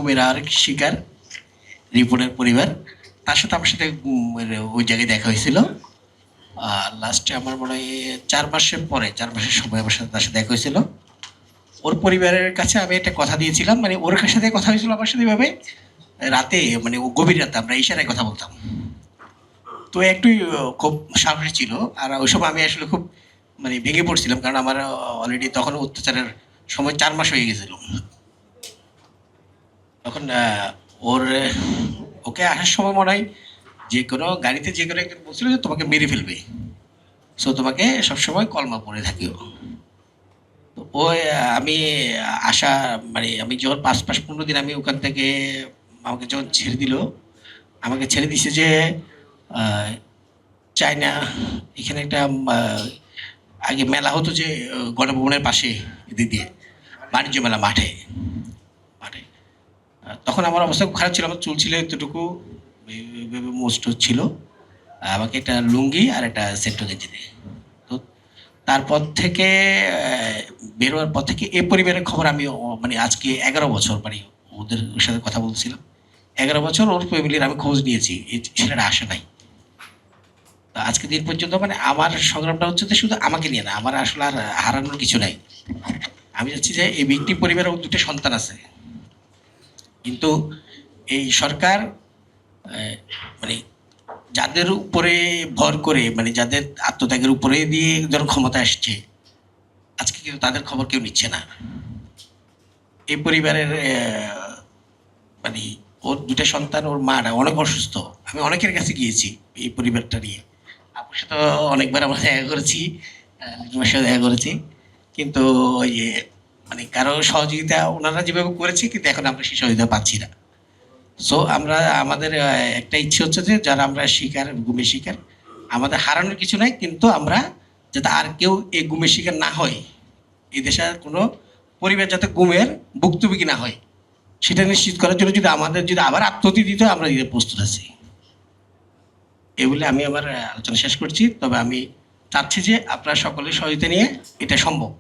গুমের আরেক শিকার রিপনের পরিবার, তার সাথে আমার সাথে ওই জায়গায় দেখা হয়েছিল। লাস্টে আমার মনে হয় 4 মাসের পরে, 4 মাসের সময় আমার সাথে তার সাথে দেখা হয়েছিল। ওর পরিবারের কাছে আমি একটা কথা দিয়েছিলাম, মানে ওর সাথে কথা হয়েছিল আমার সাথে এভাবে রাতে, মানে ও গভীর রাতে আমরা ইশারায় কথা বলতাম। তো একটু খুব সাহসী ছিল। আর ওই সময় আমি আসলে খুব মানে ভেঙে পড়ছিলাম, কারণ আমার অলরেডি তখন অত্যাচারের সময় 4 মাস হয়ে গেছিল। তখন ওর ওকে আসার সময় মনে হয় যে কোনো গাড়িতে যে কোনো একজন বলছিল যে তোমাকে মেরে ফেলবে, সো তোমাকে সবসময় কলমা পড়ে থাকিও। তো ওই আমি আসা, মানে আমি যখন 5 মাস 15 দিন আমি ওখান থেকে, আমাকে যখন ছেড়ে দিল, আমাকে ছেড়ে দিছে যে আহ, চায়না, এখানে একটা আগে মেলা হতো যে গণভবনের পাশে, এদিক দিয়ে বাণিজ্য মেলা মাঠে মাঠে তখন আমার অবস্থা খুব খারাপ ছিল, আমার চুল ছিল এতটুকু, মোস্ট ছিল। আমাকে একটা লুঙ্গি আর একটা সেন্টো গেঞ্জি দেয়। তো তারপর থেকে বেরোয়ার পর থেকে এই পরিবারের খবর আমি মানে আজকে 11 বছর, মানে ওদের সাথে কথা বলছিলাম, 11 বছর ওর ফ্যামিলির আমি খোঁজ নিয়েছি, এই ছেলেটা আসে নাই। তো আজকে দিন পর্যন্ত মানে আমার সংগ্রামটা হচ্ছে যে শুধু আমাকে নিয়ে না, আমার আসলে আর হারানোর কিছু নাই। আমি চাচ্ছি যে এই ব্যক্তি পরিবারের 2টা সন্তান আছে, কিন্তু এই সরকার মানে যাদের উপরে ভর করে, মানে যাদের আত্মত্যাগের উপরে দিয়ে ধরো ক্ষমতা আসছে, আজকে কিন্তু তাদের খবর কেউ নিচ্ছে না। এই পরিবারের মানে ওর 2টা সন্তান, ওর মারা অনেক অসুস্থ। আমি অনেকের কাছে গিয়েছি এই পরিবারটা নিয়ে, আপুর সাথে অনেকবার আমরা দেখা করেছি, লিটুমের সাথে দেখা করেছি, কিন্তু ওই যে মানে কারো সহযোগিতা ওনারা যেভাবে করেছে, কিন্তু এখন আমরা সেই সহযোগিতা পাচ্ছি না। সো আমরা আমাদের একটা ইচ্ছে হচ্ছে যে যারা আমরা শিকার, গুমের শিকার, আমাদের হারানোর কিছু নাই, কিন্তু আমরা যাতে আর কেউ এই গুমের শিকার না হয়, এই দেশের কোনো পরিবার যাতে গুমের ভুক্তভোগী না হয়, সেটা নিশ্চিত করার জন্য যদি আমাদের যদি আবার আত্মহতি দিতে হয়, আমরা দিতে প্রস্তুত আছি। এই বলে আমি আমার আলোচনা শেষ করছি। তবে আমি চাচ্ছি যে আপনারা সকলের সহযোগিতা নিয়ে এটা সম্ভব।